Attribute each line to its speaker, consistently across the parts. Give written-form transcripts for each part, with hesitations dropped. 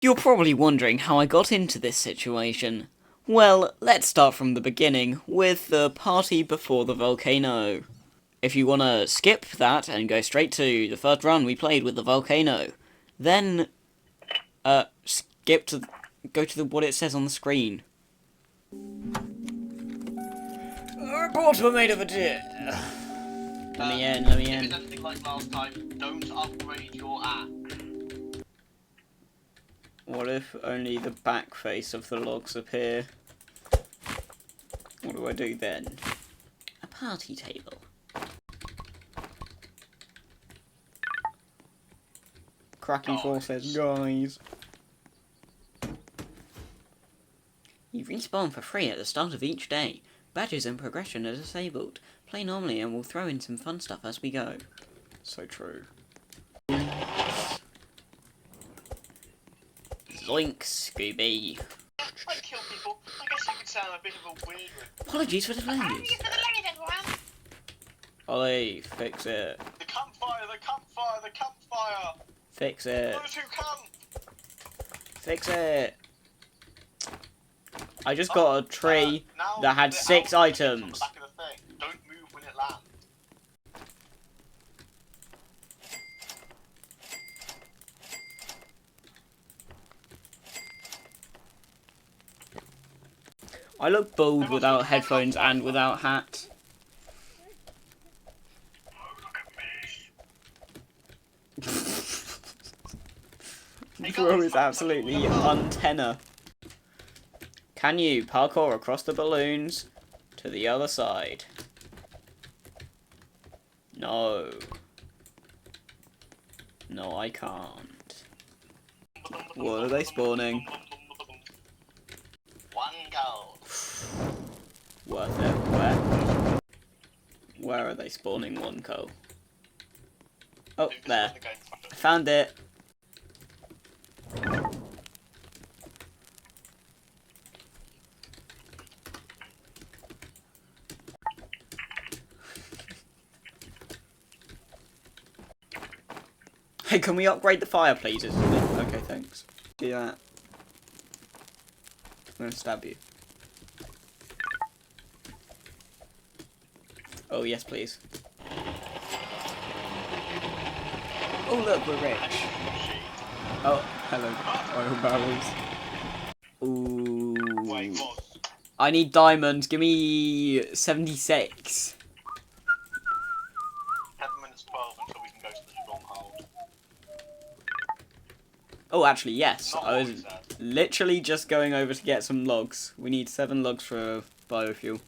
Speaker 1: You're probably wondering how I got into this situation. Well, let's start from the beginning, with the party before the volcano. If you want to skip that and go straight to the first run we played with the volcano, then, go to what it says on the screen. Reports were made of a deer. Let me in.
Speaker 2: If it's anything like last time, don't upgrade your axe.
Speaker 1: What if only the back face of the logs appear? What do I do then? A party table. Cracky4 says, guys. You respawn for free at the start of each day. Badges and progression are disabled. Play normally and we'll throw in some fun stuff as we go. So true. Zoink, Scooby.
Speaker 2: I kill people. I guess you could say I'm a bit of a weird one.
Speaker 1: Apologies for the language. Ollie, fix it.
Speaker 2: The campfire, the campfire, the campfire!
Speaker 1: Fix it.
Speaker 2: Those who camp!
Speaker 1: Fix it. I just got a tree that had 6 items.
Speaker 2: Back of the thing. Don't move when it lands.
Speaker 1: I look bald without headphones and without hat. Bro is absolutely antenna. Can you parkour across the balloons to the other side? No. No, I can't. What are they spawning?
Speaker 2: One goal.
Speaker 1: Worth it. Where? Where are they spawning one coal? Oh, there. I found it. Hey, can we upgrade the fire, please? Okay, thanks. Do that. I'm gonna stab you. Oh, yes, please. Oh, look, we're rich. Oh, hello, oil barrels. Ooh.
Speaker 2: Wait, what?
Speaker 1: I need diamonds. Give me 76.
Speaker 2: 7 minutes 12 until we can go to the stronghold.
Speaker 1: Oh, actually, yes.
Speaker 2: Not
Speaker 1: I
Speaker 2: what we
Speaker 1: was
Speaker 2: said.
Speaker 1: literally just going over to get some logs. We need 7 logs for biofuel.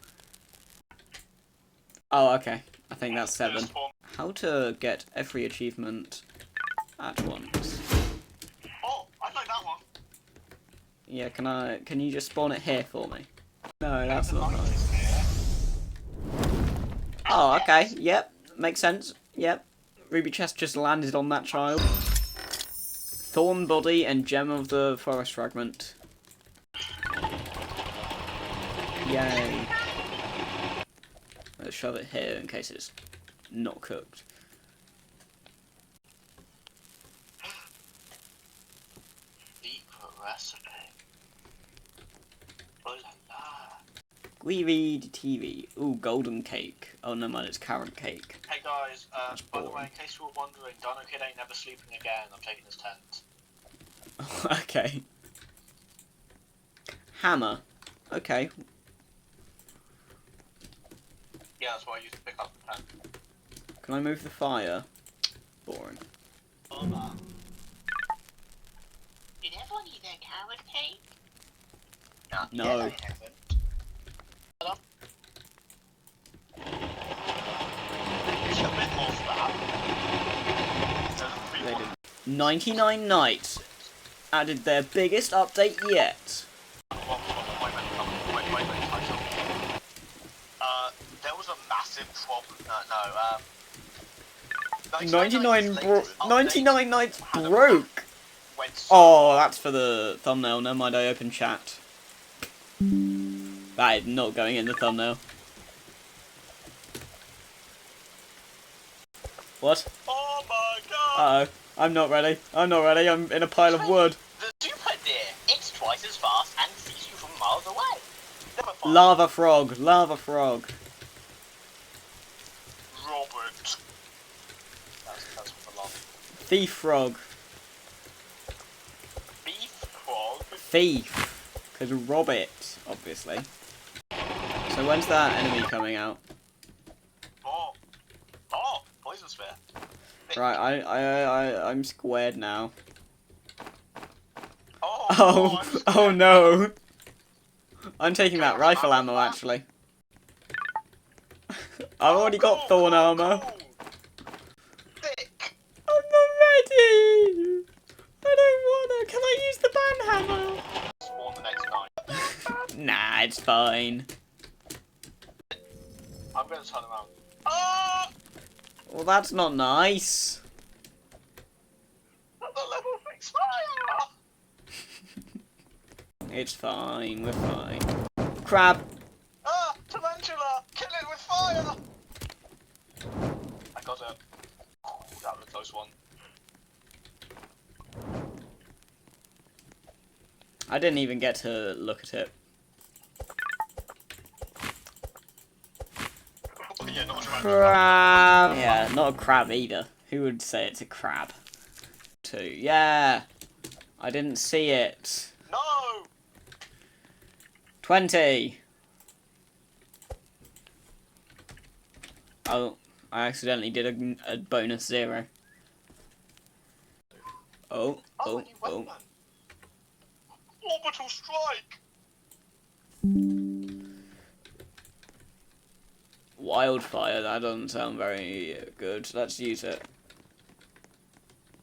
Speaker 1: Oh, okay. I think that's 7. How to get every achievement at once.
Speaker 2: Oh, I like that one.
Speaker 1: Yeah, can you just spawn it here for me? No, that's not nice. Oh, okay. Yep. Makes sense. Yep. Ruby chest just landed on that child. Thorn body and gem of the forest fragment. Yay. Let's shove it here in case it's not cooked.
Speaker 2: Secret recipe. Oh la la.
Speaker 1: We read TV. Ooh, golden cake. Oh, no mind, it's carrot cake.
Speaker 2: Hey guys, by the way,
Speaker 1: boring.
Speaker 2: in case you were wondering, Dino Kid ain't never sleeping again. I'm taking his tent.
Speaker 1: Okay. Hammer. Okay.
Speaker 2: Yeah, that's why I used to pick up the tent.
Speaker 1: Can I move the fire? Boring.
Speaker 2: Oh man. Did everyone eat their carrot cake?
Speaker 1: No.
Speaker 2: Yeah, I haven't. Hello? It's a bit more for
Speaker 1: They
Speaker 2: that.
Speaker 1: did. 99 Nights added their biggest update yet.
Speaker 2: There was a massive problem.
Speaker 1: 99 Nights broke. Oh, that's for the thumbnail. Never mind, I opened chat. That is not going in the thumbnail. What?
Speaker 2: Oh my god!
Speaker 1: Uh-oh. I'm not ready. I'm not ready. I'm in a pile of wood.
Speaker 2: Do you play twice as fast and sees you from miles away. Number 5.
Speaker 1: Lava frog, lava frog.
Speaker 2: Robert. That's for love.
Speaker 1: Thief frog.
Speaker 2: Beef frog.
Speaker 1: Thief. Because rob it, obviously. So when's that enemy coming out?
Speaker 2: Oh, poison spear.
Speaker 1: Right, I'm squared now.
Speaker 2: Oh
Speaker 1: No. I'm taking that rifle ammo, actually. I've already got thorn armor.
Speaker 2: Thick.
Speaker 1: I'm not ready. I don't wanna. Can I use the band hammer?
Speaker 2: Spawn the next 9.
Speaker 1: Nah, it's fine.
Speaker 2: I'm gonna turn around. Ah!
Speaker 1: Well, that's not nice.
Speaker 2: The level 6 fire!
Speaker 1: It's fine, we're fine. Crab.
Speaker 2: Ah! Tarantula! Kill it with fire! I got it. Oh, that was a close one.
Speaker 1: I didn't even get to look at it.
Speaker 2: Yeah, not a tarantula.
Speaker 1: Crab. Yeah, not a crab either. Who would say it's a crab? 2. Yeah. I didn't see it.
Speaker 2: No!
Speaker 1: 20. Oh, I accidentally did a bonus 0. Oh.
Speaker 2: A new weapon. Orbital strike!
Speaker 1: Wildfire, that doesn't sound very good. Let's use it.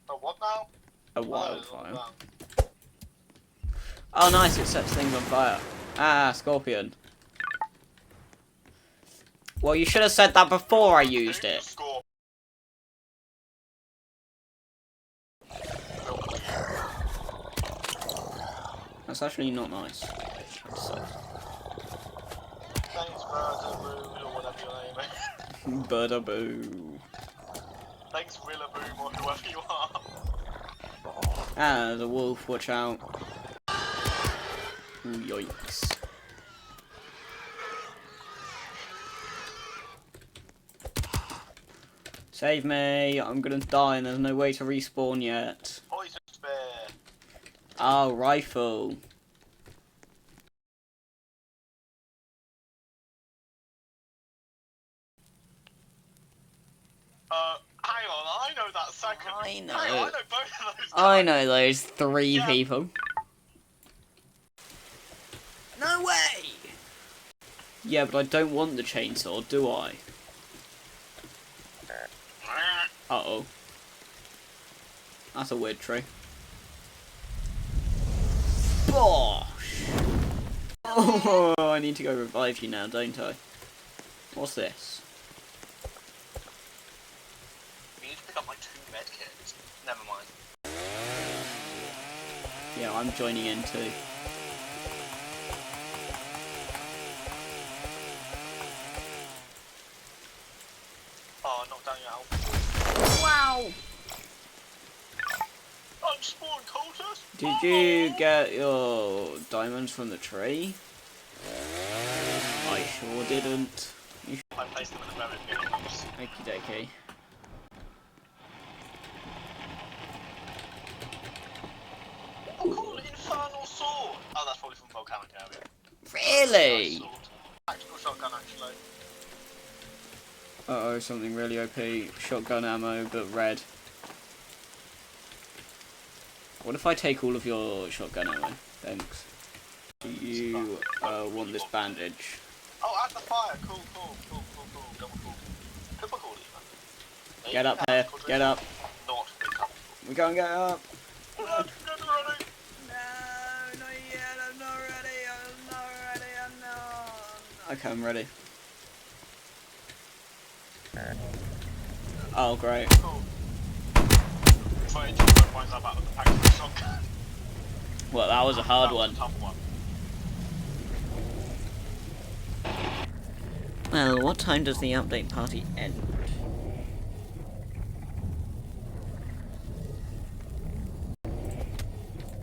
Speaker 2: Oh, what now?
Speaker 1: A wildfire.
Speaker 2: Oh,
Speaker 1: Oh, nice, it sets things on fire. Ah, scorpion. Well, you should have said that before I used it.
Speaker 2: Score.
Speaker 1: That's actually not nice.
Speaker 2: Thanks, Birdaboo, or whatever your name is.
Speaker 1: Birdaboo.
Speaker 2: Thanks, Rillaboom, or whoever you are.
Speaker 1: Ah, there's a wolf, watch out. Ooh, yikes. Save me, I'm gonna die and there's no way to respawn yet.
Speaker 2: Poison spear.
Speaker 1: Oh, rifle.
Speaker 2: Hang on, I know that second.
Speaker 1: I know.
Speaker 2: Hang on, I know both of those guys.
Speaker 1: I know those 3
Speaker 2: Yeah.
Speaker 1: people. No way! Yeah, but I don't want the chainsaw, do I? Uh-oh. That's a weird tree. Bosh! Oh, I need to go revive you now, don't I? What's this?
Speaker 2: We need to pick up my 2 medkits. Never mind.
Speaker 1: Yeah, I'm joining in too.
Speaker 2: Oh, knock down your health.
Speaker 1: Wow!
Speaker 2: Unspawn cultist!
Speaker 1: Did you get your diamonds from the tree? I sure didn't.
Speaker 2: I placed them at the very beginning.
Speaker 1: Okie dokie.
Speaker 2: Oh, cool, infernal sword! Oh, that's probably from Volcano area.
Speaker 1: Really?
Speaker 2: Sword. Tactical shotgun, actually.
Speaker 1: Uh-oh, something really OP. Shotgun ammo, but red. What if I take all of your shotgun ammo? Thanks. Do you want this bandage?
Speaker 2: Oh, add the fire. Cool. Double cool. Triple cool, even.
Speaker 1: Get up here. Get up.
Speaker 2: Not really comfortable.
Speaker 1: We can't get up.
Speaker 2: Get ready.
Speaker 1: No, not yet. I'm not ready. I'm not ready. I'm not. Okay, I'm ready. Oh, great.
Speaker 2: Cool. Sorry, just don't find out about the tactical shotgun.
Speaker 1: Well, that was a hard one.
Speaker 2: Tough one.
Speaker 1: Well, what time does the update party end?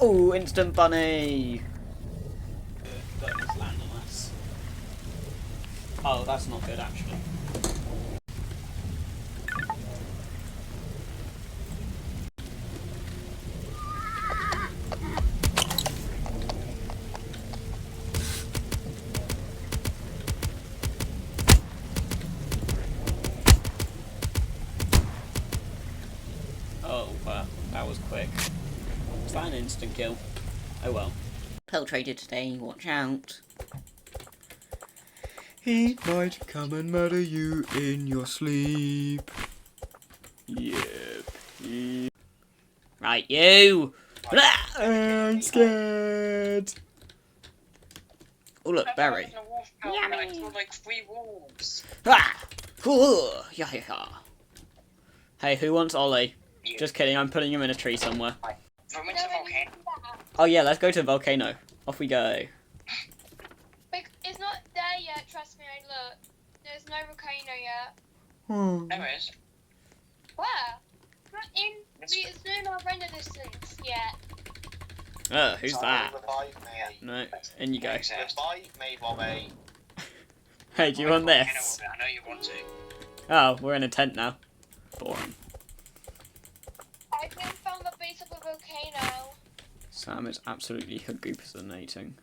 Speaker 1: Oh, instant bunny! Oh, that's not good, actually. Oh, well, that was quick. Was that an instant kill? Oh well. Peltrated today, watch out. He might come and murder you in your sleep. Yep. Right, you! I'm scared! Oh look, berry.
Speaker 2: Yummy. I killed like 3 wolves.
Speaker 1: Ah! Ooh, yeah, yeah, yeah. Hey, who wants Ollie?
Speaker 2: You.
Speaker 1: Just kidding, I'm putting him in a tree somewhere.
Speaker 2: From into volcano.
Speaker 1: Oh yeah, let's go to the volcano. Off we go.
Speaker 3: It's not there yet, trust me, I looked. There's no volcano yet.
Speaker 2: There is.
Speaker 3: Where? Not in. It's in our render distance yet.
Speaker 1: Who's that?
Speaker 2: Revive me.
Speaker 1: No, in you go.
Speaker 2: Revive me, Bobby.
Speaker 1: Hey, do you want this?
Speaker 2: I know you want to.
Speaker 1: Oh, we're in a tent now. Boring.
Speaker 3: I think found the base of the volcano.
Speaker 1: Sam is absolutely hallucinating.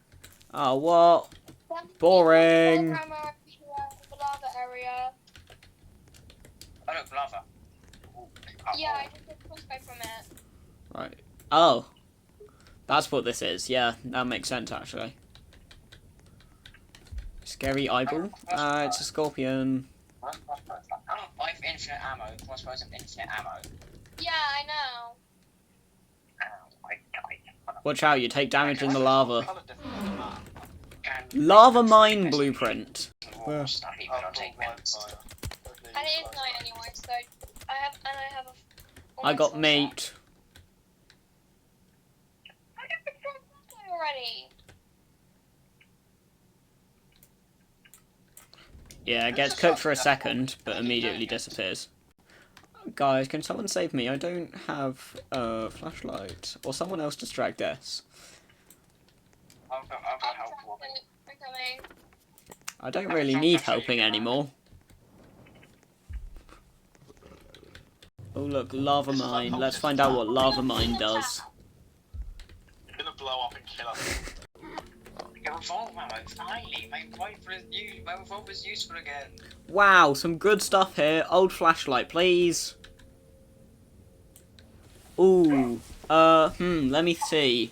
Speaker 1: Oh, what? Boring.
Speaker 3: The lava area.
Speaker 2: Oh, look, lava.
Speaker 3: Yeah, I took a crossbow from it.
Speaker 1: Right. Oh. That's what this is. Yeah, that makes sense, actually. Scary eyeball? It's a scorpion.
Speaker 2: I have infinite ammo. Crossbows have infinite ammo.
Speaker 3: Yeah, I know.
Speaker 1: Watch out, you take damage in the lava.
Speaker 2: Colour different than that.
Speaker 1: Lava mine blueprint.
Speaker 2: More stuff even don't take minutes.
Speaker 3: And it is night anyway, so I have a.
Speaker 1: I got meat.
Speaker 3: I got the crossbow already.
Speaker 1: Yeah, it gets cooked for a second, but immediately disappears. Guys, can someone save me? I don't have a flashlight. Or someone else distract us.
Speaker 2: I'll go help Bobby.
Speaker 3: I'm coming.
Speaker 1: I don't really need helping anymore. Oh look, lava mine. Let's find out what lava mine does.
Speaker 2: You're gonna blow up and kill us. Your revolver ammo, finally! My revolver's useful again.
Speaker 1: Wow, some good stuff here. Old flashlight, please. Ooh. Let me see.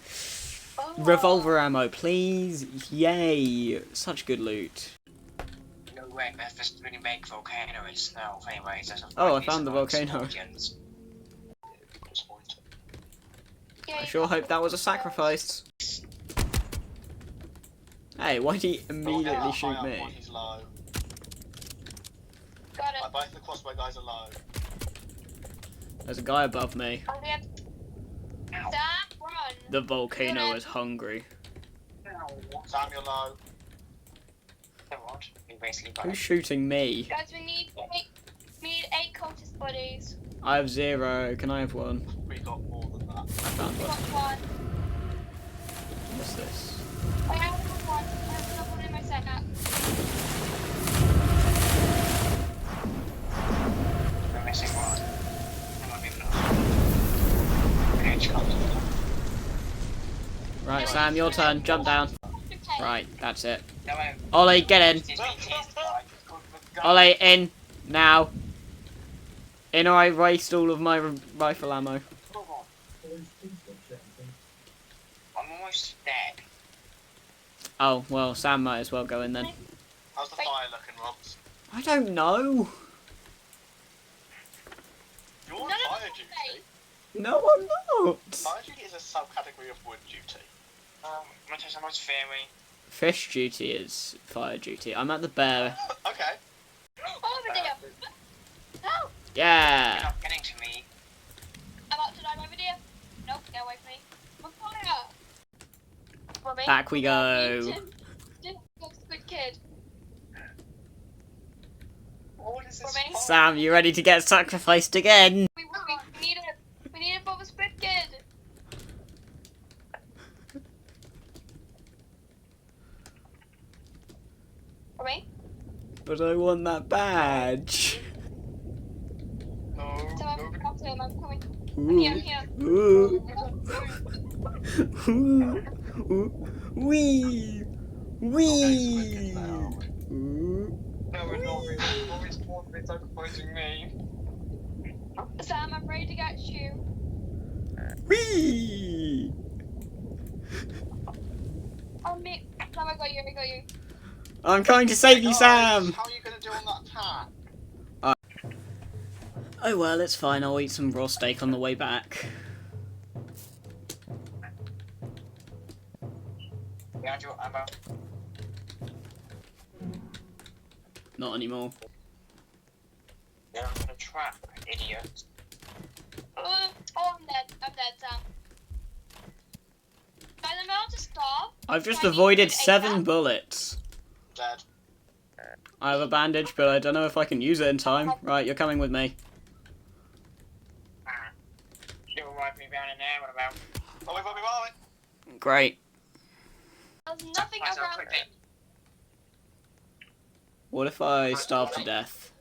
Speaker 3: Oh.
Speaker 1: Revolver ammo, please. Yay. Such good loot.
Speaker 2: No way, Beth doesn't really make volcano itself anyways.
Speaker 1: Oh, I found the volcano. I sure hope that was a sacrifice. Hey, why did he immediately shoot me?
Speaker 2: He's low.
Speaker 3: Got it.
Speaker 2: Both the crossbow guys are low.
Speaker 1: There's a guy above me.
Speaker 3: Stop, run.
Speaker 1: The volcano is hungry.
Speaker 2: Sam, you're low.
Speaker 1: Who's shooting me?
Speaker 3: Guys, we need 8 cultist bodies.
Speaker 1: I have 0. Can I have 1?
Speaker 2: We got more than that.
Speaker 1: I found
Speaker 3: We got
Speaker 1: one.
Speaker 3: 1.
Speaker 1: What's this?
Speaker 3: I have one. I have another one in my setup.
Speaker 2: We're missing one.
Speaker 1: Right, Sam, your turn. Jump down.
Speaker 3: Okay.
Speaker 1: Right, that's it. Ollie, get in.
Speaker 2: Oh,
Speaker 1: Ollie, in. Now. In or I waste all of my rifle ammo.
Speaker 2: I'm almost dead.
Speaker 1: Oh, well, Sam might as well go in then.
Speaker 2: How's the fire looking, Robs?
Speaker 1: I don't know.
Speaker 2: You're on
Speaker 3: None of
Speaker 2: fire
Speaker 3: us
Speaker 2: duty.
Speaker 1: No, I'm not.
Speaker 2: Fire duty is a subcategory of wood duty. I'm gonna tell you how much theory.
Speaker 1: Fish duty is fire duty. I'm at the bear.
Speaker 2: Okay.
Speaker 3: Oh, over there. Help!
Speaker 2: You're
Speaker 1: Yeah.
Speaker 2: not getting to me.
Speaker 3: I'm about to die over there. Nope, get away from me. I'm on fire. Robbie?
Speaker 1: Back we go.
Speaker 3: Good kid.
Speaker 2: What is this?
Speaker 3: Robbie?
Speaker 1: Sam, you ready to get sacrificed again?
Speaker 3: We need it. We need it for the squid kid. Robbie?
Speaker 1: But I want that badge.
Speaker 2: No,
Speaker 3: So
Speaker 2: no.
Speaker 3: I'm after him. I'm coming.
Speaker 1: Ooh.
Speaker 3: Here, here.
Speaker 1: Ooh. Ooh. Ooh. Wee. Wee.
Speaker 2: now.
Speaker 1: Ooh.
Speaker 2: No, we're not. We're respawned. They're sacrificing me.
Speaker 3: Sam, I'm ready to get you.
Speaker 1: Wee.
Speaker 3: Oh, me. Sam, I got you. I got you.
Speaker 1: I'm coming to save you,
Speaker 2: Guys,
Speaker 1: Sam.
Speaker 2: how are you going to do on that attack?
Speaker 1: Oh well, it's fine. I'll eat some raw steak on the way back.
Speaker 2: Yeah, do you want ammo?
Speaker 1: Not anymore.
Speaker 2: Yeah, I'm gonna trap, idiot.
Speaker 3: Oh, I'm dead. I'm dead, Sam. I'm about to stop.
Speaker 1: I've just
Speaker 3: I need
Speaker 1: avoided
Speaker 3: food
Speaker 1: 7
Speaker 3: ASAP.
Speaker 1: bullets.
Speaker 2: Dead.
Speaker 1: I have a bandage, but I don't know if I can use it in time. Right, you're coming with me.
Speaker 2: You revive me down in there, what about? Oh, we've got me wallet!
Speaker 1: Great.
Speaker 3: There's nothing around.
Speaker 1: What if I starve to death?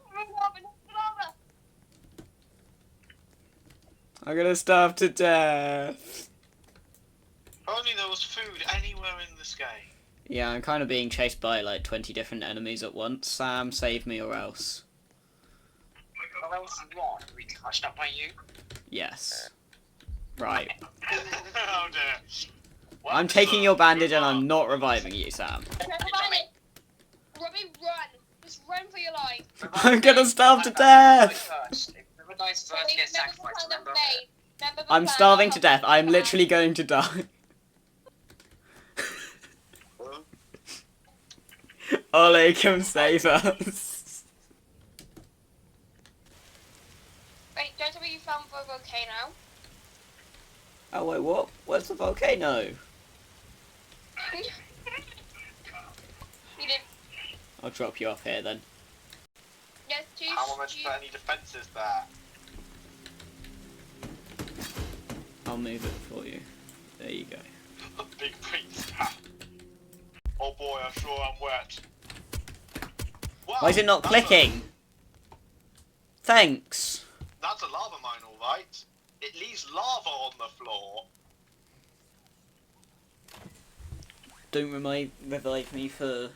Speaker 1: I'm gonna starve to death.
Speaker 2: Only there was food anywhere in this game.
Speaker 1: Yeah, I'm kind of being chased by like 20 different enemies at once. Sam, save me or else.
Speaker 2: Or else what? Are we touched up by you?
Speaker 1: Yes. Right.
Speaker 2: Oh dear. Well,
Speaker 1: I'm taking your bandage and I'm not reviving you, Sam.
Speaker 3: Robbie, run! Just run for your life.
Speaker 1: I'm gonna starve to death! I'm starving to death. I'm literally going to die. Ollie, come save us.
Speaker 3: Wait, don't tell me you found the volcano.
Speaker 1: Oh wait, what? Where's the volcano?
Speaker 3: You did.
Speaker 1: I'll drop you off here then.
Speaker 3: Yes, two.
Speaker 2: How am I meant to put any defences there?
Speaker 1: I'll move it for you. There you go.
Speaker 2: Big priest. Oh boy, I'm sure I'm wet. Wow,
Speaker 1: Why is it not
Speaker 2: that's
Speaker 1: clicking? Thanks.
Speaker 2: That's a lava mine, alright. It leaves lava on the floor.
Speaker 1: Don't revive me for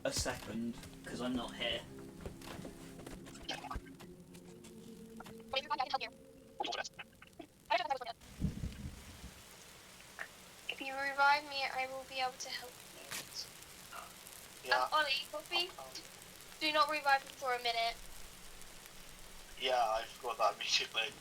Speaker 1: a second, because I'm not here.
Speaker 3: If you revive me, I will be able to help you.
Speaker 2: Yeah,
Speaker 3: Ollie, Buffy, do not revive me for a minute.
Speaker 2: yeah, I forgot that immediately.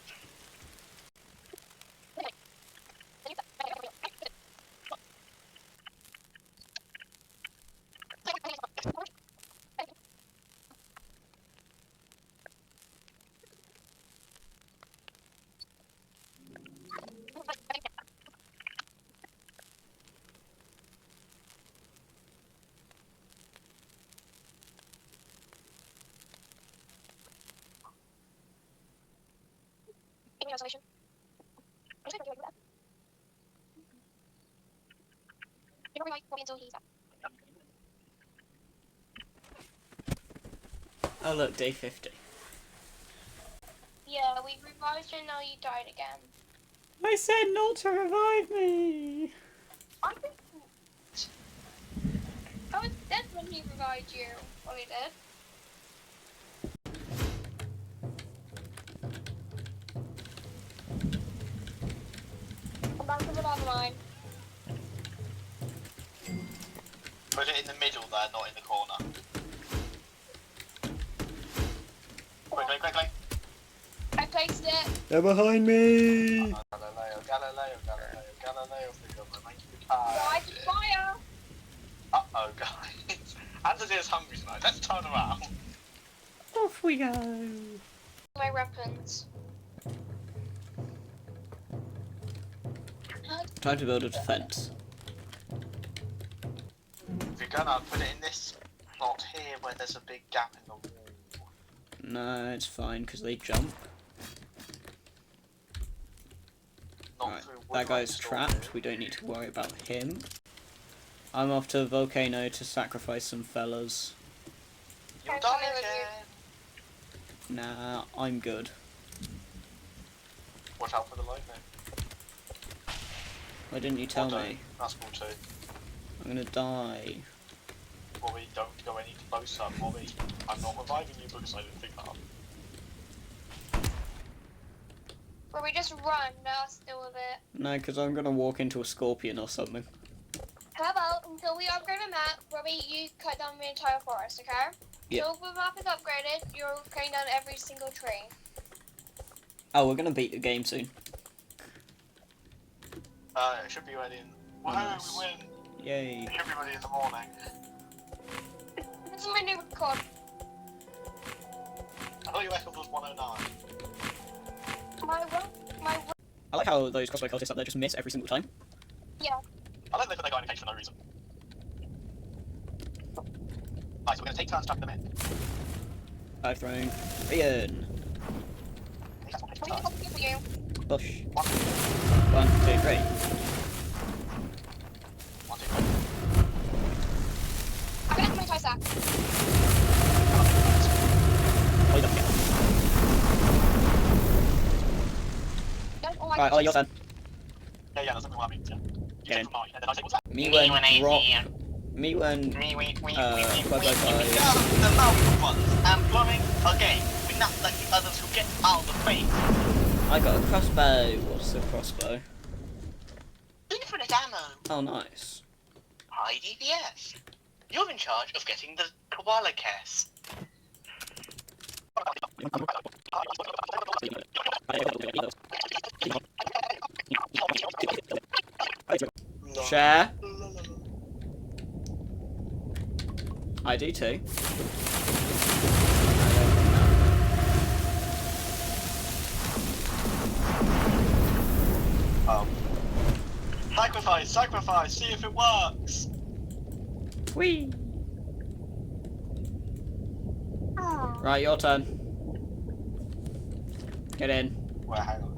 Speaker 3: Give me isolation. I'm just going to do that. Do not revive Bobby until he's up.
Speaker 1: Oh look, day 50.
Speaker 3: Yeah, we revived you and now you died again.
Speaker 1: I said not to revive me!
Speaker 3: I think I was dead when he revived you. Ollie did. I'm back to the lava mine.
Speaker 2: Put it in the middle there, not in the corner. Quick.
Speaker 3: I placed it.
Speaker 1: They're behind me!
Speaker 2: Galileo, think of the 90
Speaker 3: So I can fire.
Speaker 2: Uh-oh, guys. Anthony's hungry tonight. Let's turn around.
Speaker 1: Off we go!
Speaker 3: My weapons.
Speaker 1: Time to build a defense.
Speaker 2: If you're gonna put it in this slot here where there's a big gap in the wall.
Speaker 1: No, it's fine, because they jump.
Speaker 2: Not
Speaker 1: Right,
Speaker 2: through
Speaker 1: that
Speaker 2: wood
Speaker 1: guy's
Speaker 2: like
Speaker 1: trapped. We don't need to worry about him. I'm off to the volcano to sacrifice some fellas.
Speaker 2: You'll
Speaker 3: Okay,
Speaker 2: die
Speaker 3: come in with
Speaker 2: again.
Speaker 1: Nah, I'm good.
Speaker 2: Watch out for the lightning.
Speaker 1: Why didn't you tell
Speaker 2: Or don't.
Speaker 1: me?
Speaker 2: That's cool too.
Speaker 1: I'm gonna die.
Speaker 2: Robbie, don't go any closer, Robbie. I'm not reviving you because I didn't think that up.
Speaker 3: Where we just run, now still with it.
Speaker 1: No, because I'm gonna walk into a scorpion or something.
Speaker 3: How about until we upgrade the map, Robbie, you cut down the entire forest, okay?
Speaker 1: Yeah.
Speaker 3: Until the map is upgraded, you're cutting down every single tree.
Speaker 1: Oh, we're gonna beat the game soon.
Speaker 2: It should be ready in... Woohoo,
Speaker 1: Nice.
Speaker 2: we win!
Speaker 1: Yay.
Speaker 2: It should be ready in the morning.
Speaker 3: This is my new record.
Speaker 2: I thought your record was 109.
Speaker 3: My
Speaker 1: I like how those crossbow cultists up there just miss every single time.
Speaker 2: I like they put their guy in a cage for no reason. Right, so we're going to take turns trapping them in.
Speaker 1: I've thrown 3 in.
Speaker 2: That's what takes
Speaker 3: What
Speaker 2: turns.
Speaker 3: do you for you?
Speaker 1: Push.
Speaker 2: One,
Speaker 1: 1, 2, 3.
Speaker 2: 1, 2, 3.
Speaker 3: I got my twice that.
Speaker 1: Oh, you don't get
Speaker 3: No, oh my
Speaker 1: Right, Ollie, your turn.
Speaker 2: Yeah, that's something what I mean, yeah. You
Speaker 1: Get
Speaker 2: take
Speaker 1: in.
Speaker 2: from mine, and then I say, what's that?
Speaker 1: Me when drop. Me when
Speaker 4: The mouth ones and blowing again. We not let the others who get out of the face.
Speaker 1: I got a crossbow. What's a crossbow?
Speaker 4: Infinite ammo.
Speaker 1: Oh, nice.
Speaker 4: High DPS. You're in charge of getting the koala cast.
Speaker 1: Share. I do too.
Speaker 2: Sacrifice, see if it works!
Speaker 1: Whee! Right, your turn. Get in.
Speaker 2: Well, hang on.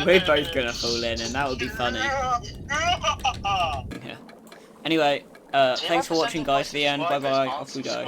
Speaker 1: We're both gonna fall in, and that would be funny. Yeah. Anyway, thanks for watching, guys. To the end. Bye bye. Off we go.